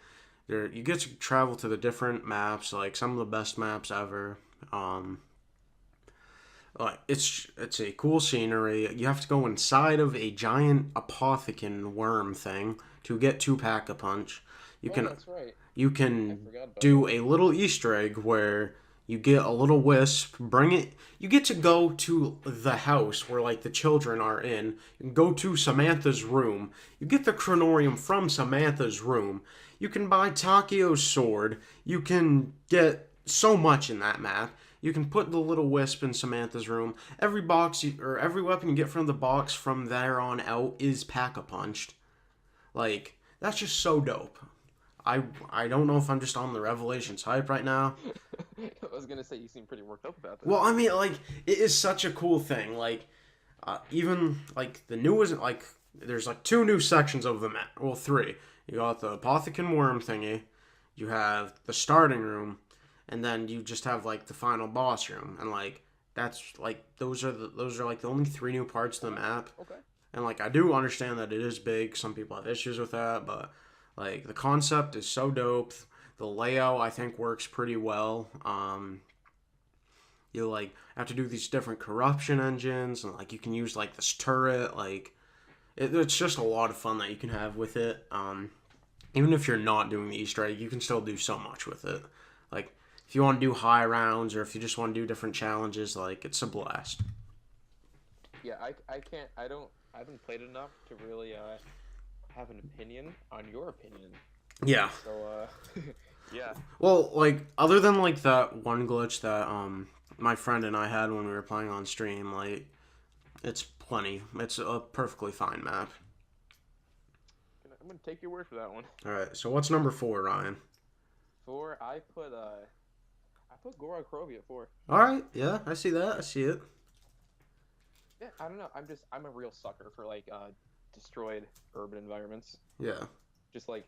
You get to travel to the different maps, like, some of the best maps ever. Like it's a cool scenery. You have to go inside of a giant apothecary worm thing to get to Pack a Punch. You Oh, can that's right. you I can forgot about do that. a little Easter egg where you get a little wisp, bring it. You get to go to the house where like the children are in. You can go to Samantha's room. You get the Chronorium from Samantha's room. You can buy Takio's sword. You can get so much in that map. You can put the little wisp in Samantha's room. Every or every weapon you get from the box from there on out is pack-a-punched. Like, that's just so dope. I don't know if I'm just on the Revelations hype right now. I was gonna say you seem pretty worked up about Well, this. I mean, like, it is such a cool thing. Like, even like the newest, like, there's like two new sections of the map. Well, three. You got the Apothecary Worm thingy. You have the starting room, and then you just have like the final boss room. And like, that's like those are like the only three new parts of the map. Okay. And like, I do understand that it is big. Some people have issues with that, but like the concept is so dope. The layout I think works pretty well. You like have to do these different corruption engines, and like you can use like this turret. Like it's just a lot of fun that you can have with it. Even if you're not doing the Easter egg, you can still do so much with it. Like if you want to do high rounds or if you just want to do different challenges, like it's a blast. Yeah, I can't. I haven't played enough to really have an opinion on your opinion. Yeah. So yeah. Well, like other than like that one glitch that my friend and I had when we were playing on stream, like it's plenty. It's a perfectly fine map. I'm gonna take your word for that one. All right. So what's number four, Ryan? Four, I put Gora Krovi at four. All right. Yeah, I see that. I see it. Yeah, I don't know. I'm a real sucker for like destroyed urban environments. Yeah. Just like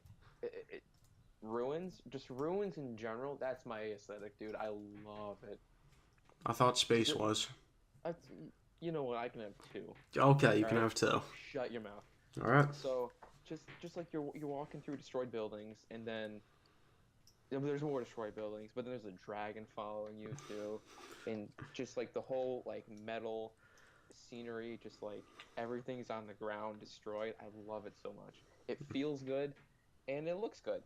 ruins, just ruins in general. That's my aesthetic, dude. I love it. I thought space Just, was. I, you know what? I can have two. Okay, you All can right, have two. shut your mouth. All right. So just like you're walking through destroyed buildings, and then there's more destroyed buildings, but then there's a dragon following you too, and just like the whole like metal scenery, just like everything's on the ground destroyed. I love it so much. It feels good, and it looks good,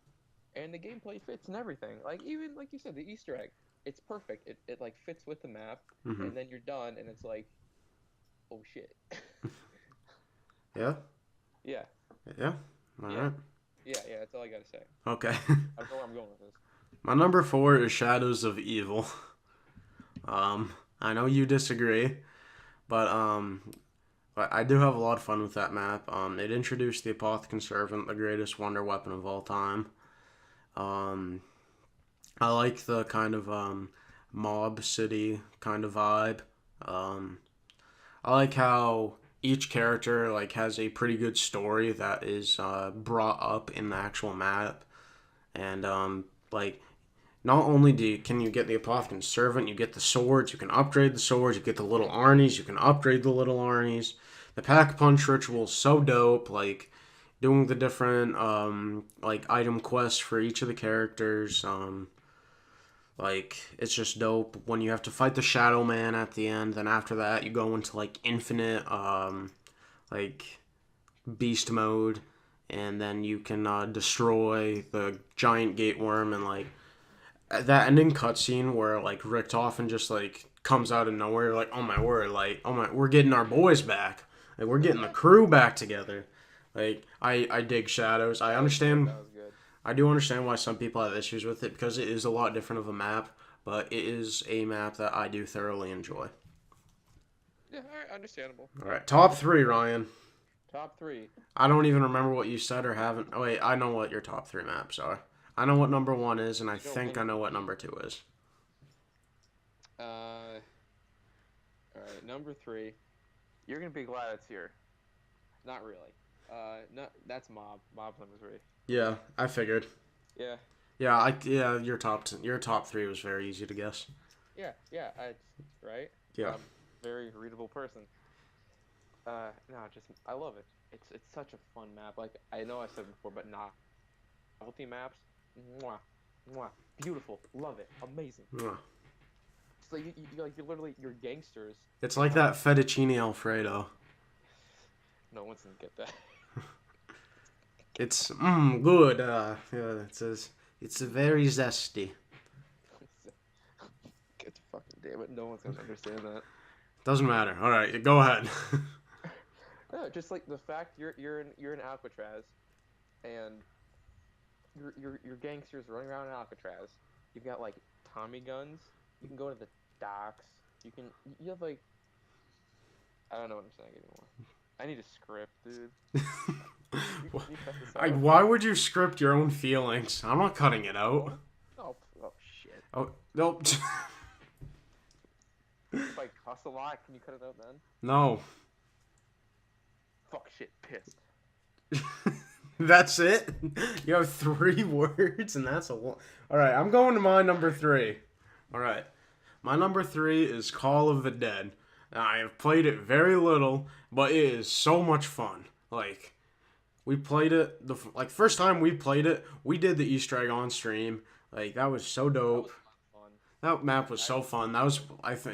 and the gameplay fits and everything. Like even like you said, the Easter egg, it's perfect. It like fits with the map, Hmm. and then you're done, and it's like, oh shit. Yeah. Yeah, Yeah. All yeah, right. yeah. That's all I gotta say. Okay. I don't know where I'm going with this. My number 4 is Shadows of Evil. I know you disagree, but I do have a lot of fun with that map. It introduced the Apothicon Servant, the greatest wonder weapon of all time. Um, I like the kind of mob city kind of vibe. Um, I like how each character like has a pretty good story that is brought up in the actual map, and like not only can you get the Apothicon Servant, you get the swords, you can upgrade the swords, you get the little Arnies, you can upgrade the little Arnies. The Pack Punch ritual is so dope, like doing the different like item quests for each of the characters. Like it's just dope when you have to fight the Shadow Man at the end. Then after that, you go into like infinite like beast mode, and then you can destroy the giant gateworm and like that ending cutscene where like Richtofen just like comes out of nowhere, like oh my word, like oh my, we're getting our boys back, like we're getting the crew back together. Like I dig Shadows. I That was good. understand. That was good. I do understand why some people have issues with it because it is a lot different of a map, but it is a map that I do thoroughly enjoy. Yeah, all right, understandable. All right, top 3, Ryan. Top three. I don't even remember what you said or haven't. Oh wait, I know what your top 3 maps are. I know what number 1 is, and I You know, think I know what number 2 is. all right, number three. You're gonna be glad it's here. Not really. No, that's Mob. Mob's number three. Yeah, I figured. Yeah, Yeah, your top 3 was very easy to guess. yeah. Right. Yeah. Very readable person. No, just I love it. It's such a fun map. Like I know I said before, but novelty maps, mwah, mwah, beautiful. Love it. Amazing. Yeah. It's like you're literally you're gangsters. It's like that fettuccine alfredo. No one's gonna get that. It's good. Yeah, it's very zesty. Get the fucking damn it. No one's gonna understand that. Doesn't matter. All right, go ahead. No, just like the fact you're in Alcatraz, and your gangsters running around in Alcatraz. You've got like Tommy guns. You can go to the docks. You have like I don't know what I'm saying anymore. I need a script, dude. Can you cut this out? Why would you script your own feelings? I'm not cutting it out. Oh shit. Oh nope. If I cuss a lot, can you cut it out then? No. Fuck shit, pissed. That's it. You have 3 words, and that's a lot. All right, I'm going to my number 3. All right, my number 3 is Call of the Dead. Now, I have played it very little, but it is so much fun. Like, we played it like first time we played it, we did the Easter egg on stream. Like that was so That dope. was fun. That map was so fun. That was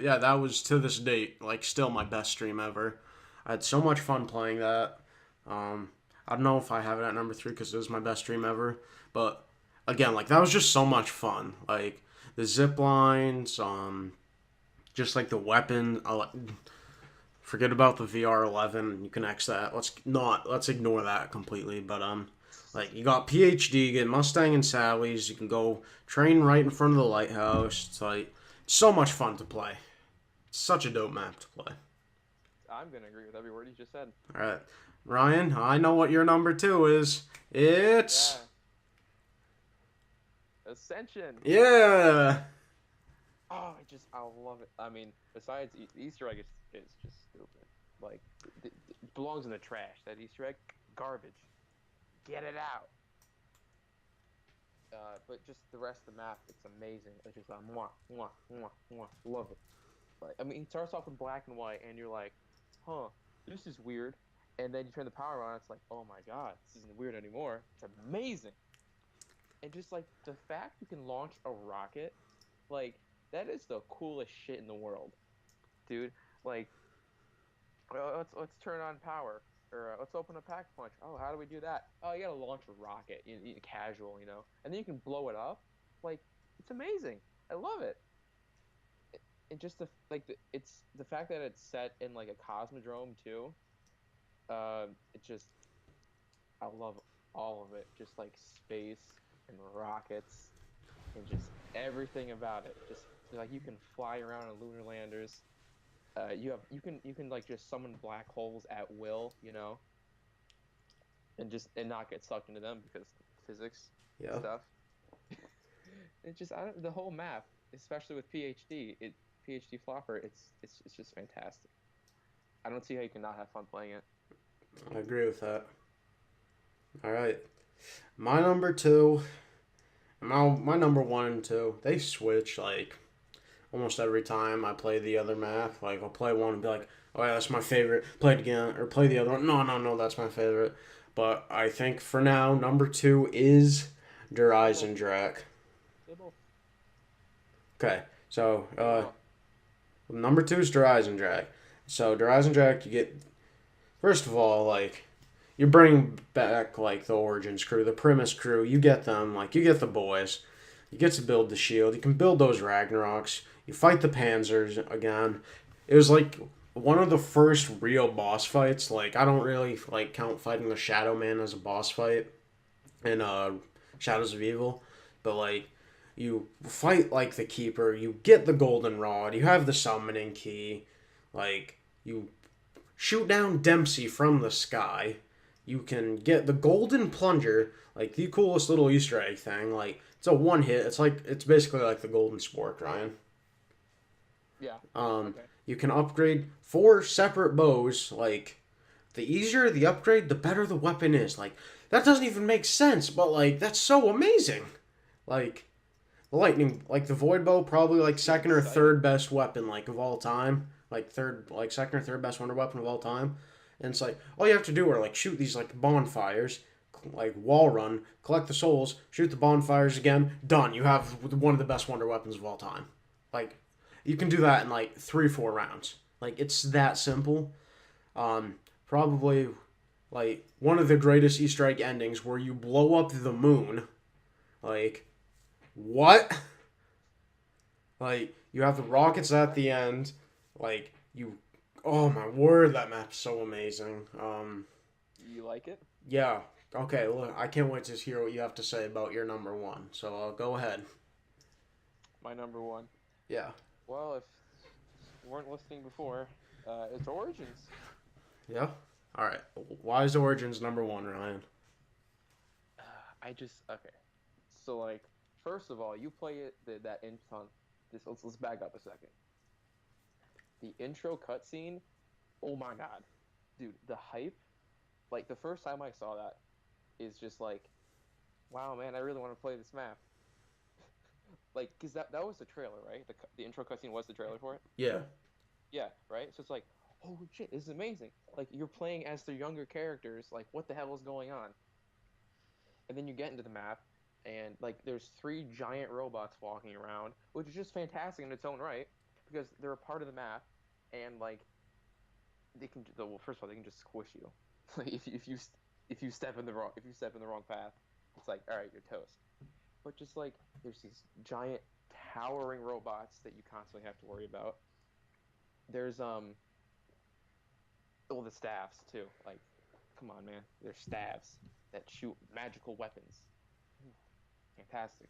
yeah, that was to this date like still my best stream ever. I had so much fun playing that. I don't know if I have it at number 3 because it was my best stream ever, but again, like that was just so much fun. Like the zip lines, just like the weapon. Forget about the VR11. You can X that. Let's ignore that completely. But like you got PhD, get Mustang and Sally's. You can go train right in front of the lighthouse. It's like so much fun to play. It's such a dope map to play. I'm gonna agree with every word you just said. All right, Ryan. I know what your number 2 is. It's Yeah. Ascension. yeah. Oh, I love it. I mean, besides the Easter egg is just stupid. Like, it belongs in the trash. That Easter egg, garbage. Get it out. But just the rest of the map, it's amazing. It's just mwah, mwah, mwah, mwah. Love it. Like, I mean, it starts off in black and white, and you're like, huh, this is weird. And then you turn the power on, it's like, oh my god, this isn't weird anymore. It's amazing. And just like the fact you can launch a rocket, like that is the coolest shit in the world, dude. Like Well, let's turn on power, or let's open a pack punch. Oh, how do we do that? Oh, you gotta launch a rocket, casual, and then you can blow it up. Like, it's amazing. I love it. And just it's the fact that it's set in like a cosmodrome too. It just I love all of it. Just like space and rockets and just everything about it. Just like you can fly around on lunar landers. You can like just summon black holes at will, and not get sucked into them because physics Yeah. stuff. It just the whole map, especially with PhD Flopper, it's just fantastic. I don't see how you can not have fun playing it. I agree with that. All right. My number two, my number one and two, they switch like almost every time I play the other map. Like I'll play one and be like, oh yeah, that's my favorite. Play it again or play the other one. No, no, no, that's my favorite. But I think for now, number two is Der Say both. Eisendrache. Say both. Okay, so Say it all. number two is Der Eisendrache. So Der Eisendrache, you get first of all like you bring back like the Origins crew, the Primus crew. You get them like you get the boys. You get to build the shield. You can build those Ragnaroks. You fight the Panzers again. It was like one of the first real boss fights. Like I don't really like count fighting the Shadow Man as a boss fight in Shadows of Evil, but like you fight like the Keeper. You get the Golden Rod. You have the summoning key. Like you shoot down Dempsey from the sky. You can get the Golden Plunger, like the coolest little Easter egg thing. Like it's a one hit. It's basically like the Golden Spork, Ryan. Yeah. Um, Okay. you can upgrade four separate bows. Like the easier the upgrade, the better the weapon is. Like that doesn't even make sense, but like that's so amazing. Like the lightning, like the void bow, probably like It's second or exciting. third best weapon like of all time. Like third, like second or third best wonder weapon of all time. And it's like all you have to do are like shoot these like bonfires, like wall run, collect the souls, shoot the bonfires again. Done. You have one of the best wonder weapons of all time. Like you can do that in like 3 4 rounds. Like it's that simple. Um, probably like one of the greatest Easter egg endings where you blow up the moon. Like what? Like you have the rockets at the end. Like you, oh my word, that map's so amazing. You like it? Yeah. Okay. Look, I can't wait to hear what you have to say about your number one. So go ahead. My number one. Yeah. Well, if you weren't listening before, it's Origins. Yeah. All right. Why is Origins number one, Ryan? I just okay. So like, first of all, you play it that in on this. Let's back up a second. The intro cutscene. Oh my god, dude, the hype. Like the first time I saw that is just like, wow, man, I really want to play this map. Like, cause that was the trailer, right? The intro cutscene was the trailer for it. Yeah. Yeah, right. So it's like, holy shit, this is amazing. Like you're playing as the younger characters. Like, what the hell is going on? And then you get into the map, and like there's three giant robots walking around, which is just fantastic in its own right because they're a part of the map, and like they can. Well, first of all, they can just squish you. If you step in the wrong path, it's like all right, you're toast. But just like there's these giant towering robots that you constantly have to worry about. There's all the staffs too. Like, come on, man, there's staffs that shoot magical weapons. Fantastic.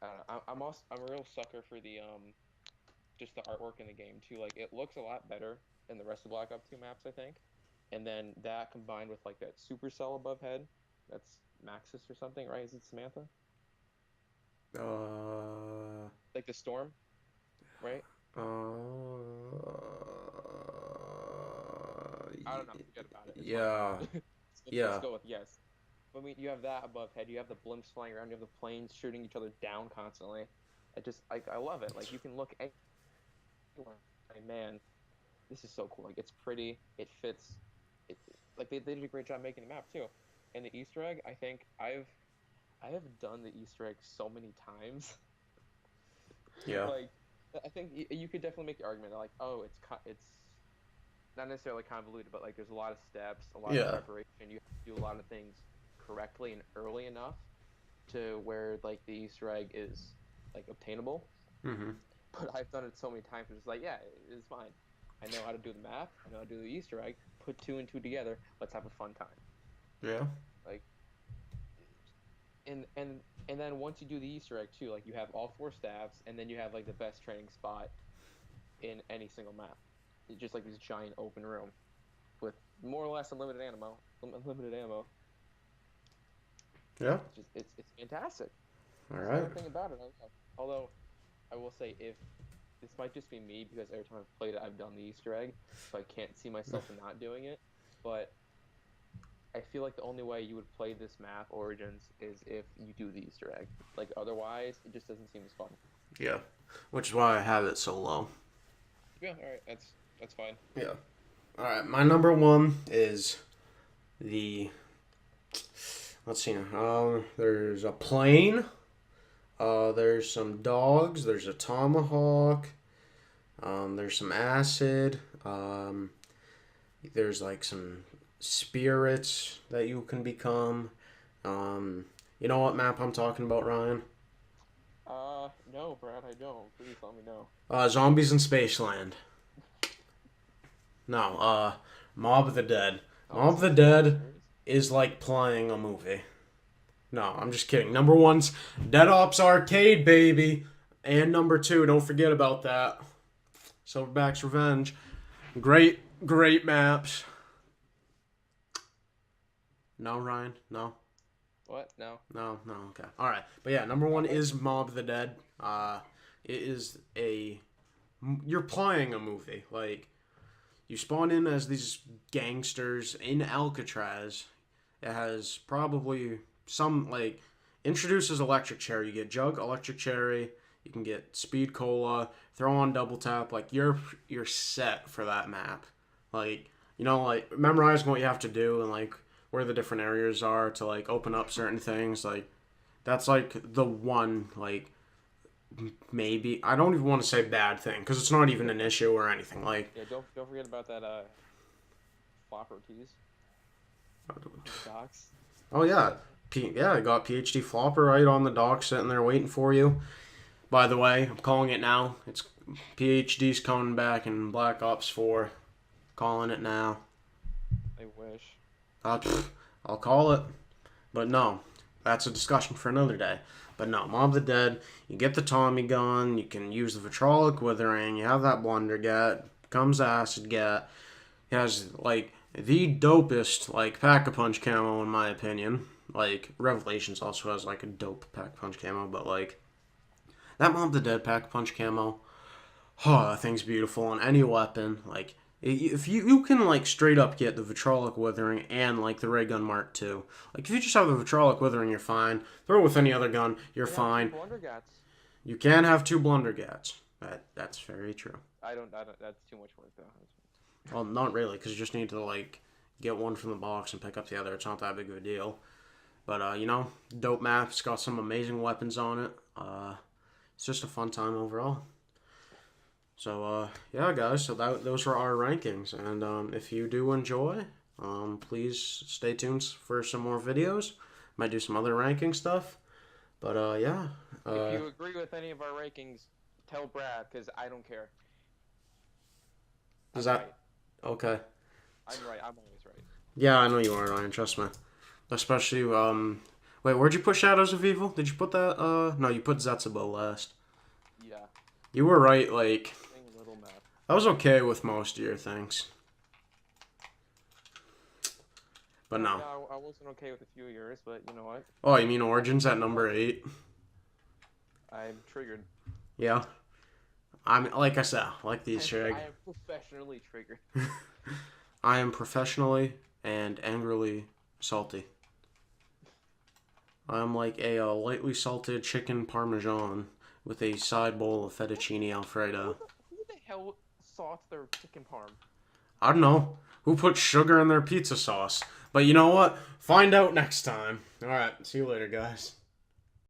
I'm a real sucker for the just the artwork in the game too. Like it looks a lot better than the rest of Black Ops 2 maps, I think. And then that combined with like that supercell above head, that's Maxis or something, right? Is it Samantha? Uh. Like the storm, right? Uh. I don't know. Forget about it. It's fine. Yeah. Let's Yeah. go with yes. I mean, you have that above head. You have the blimps flying around. You have the planes shooting each other down constantly. I love it. Like you can look at, like, man, this is so cool. Like it's pretty. It fits. Like they did a great job making the map too. And the Easter egg, I think I have done the Easter egg so many times. Yeah. Like I think you could definitely make the argument that like, oh, it's not necessarily convoluted, but like there's a lot of steps, a lot of Yeah. preparation. You have to do a lot of things correctly and early enough to where like the Easter egg is like obtainable. Mm-hmm. But I've done it so many times, it's like, yeah, it's fine. I know how to do the math. I know how to do the Easter egg. Put two and two together. Let's have a fun time. Yeah. Like, and and and then once you do the Easter egg too, like you have all four staffs, and then you have like the best training spot in any single map. It's just like this giant open room with more or less unlimited ammo. Unlimited ammo. Yeah. It's fantastic. All That's right. another thing about it. I love. Although I will say, if this might just be me because every time I've played it, I've done the Easter egg, so I can't see myself not doing it. But I feel like the only way you would play this map Origins is if you do the Easter egg. Like otherwise, it just doesn't seem as fun. Yeah. Which is why I have it so low. Yeah, all right, that's fine. Yeah. All right. My number one is the. Let's see. There's a plane. There's some dogs. There's a tomahawk. There's some acid. There's like some spirits that you can become. You know what map I'm talking about, Ryan? No, Brad, I don't. Please let me know. Zombies in Spaceland. No, Mob of the Dead. Oh, Mob this of the is Dead serious? is like playing a movie. No, I'm just kidding. Number one's Dead Ops Arcade, baby. And number two, don't forget about that. Silverback's Revenge. Great, great maps. No, Ryan? No? What? No. No, no, okay. Alright. But yeah, number one is Mob of the Dead. It is a. You're playing a movie. Like, you spawn in as these gangsters in Alcatraz. It has probably some, like, introduces electric cherry. You get Jug, electric cherry. You can get speed cola. Throw on double tap. Like, you're set for that map. Like, like memorizing what you have to do and like where the different areas are to like open up certain things. Like, that's like the one like maybe I don't even want to say bad thing because it's not even an issue or anything. Like, Yeah, don't forget about that flopper tease. Docs. oh yeah, yeah, I got PhD Flopper right on the dock sitting there waiting for you. By the way, I'm calling it now. It's PhD's coming back in Black Ops 4. Calling it now. I wish. I'll call it. But no, that's a discussion for another day. But no, Mob of the Dead, you get the Tommy gun, you can use the Vitrolic Withering, you have that Blunder Get, comes Acid Get. He has, like, the dopest, like, Pack-a-Punch camo, in my opinion. Like, Revelations also has, like, a dope Pack-a-Punch camo, but, like, that Mob of the Dead Pack-a-Punch camo, oh, that thing's beautiful on any weapon. Like, if you can, like, straight up get the Vitrolic Withering and, like, the Ray Gun Mark II. Like, if you just have the Vitrolic Withering, you're fine. Throw it with any other gun, you're fine. Blundergats. You can have two Blundergats. That's very true. I don't. That's too much work though. Well, not really, because you just need to, like, get one from the box and pick up the other. It's not that big of a deal. But, dope map. It's got some amazing weapons on it. It's just a fun time overall. So, yeah, guys, so those were our rankings. And if you do enjoy, please stay tuned for some more videos. Might do some other ranking stuff. But, yeah. If you agree with any of our rankings, tell Brad, because I don't care. Is I'm that... Okay. I'm right. I'm always right. Yeah, I know you are, Ryan. Trust me. Especially, wait, where'd you put Shadows of Evil? Did you put that, no, you put Zetsubo last. Yeah. You were right, like... Little map. I was okay with most of your things. But no. No, I wasn't okay with a few of yours, but you know what? Oh, you mean Origins at number 8? I'm triggered. Yeah. I'm, like I said, like the Easter egg. I am professionally triggered. I am professionally and angrily salty. I'm like a lightly salted chicken parmesan with a side bowl of fettuccine alfredo. Who the hell sauced their chicken parm? I don't know. Who put sugar in their pizza sauce? But you know what? Find out next time. Alright, see you later, guys.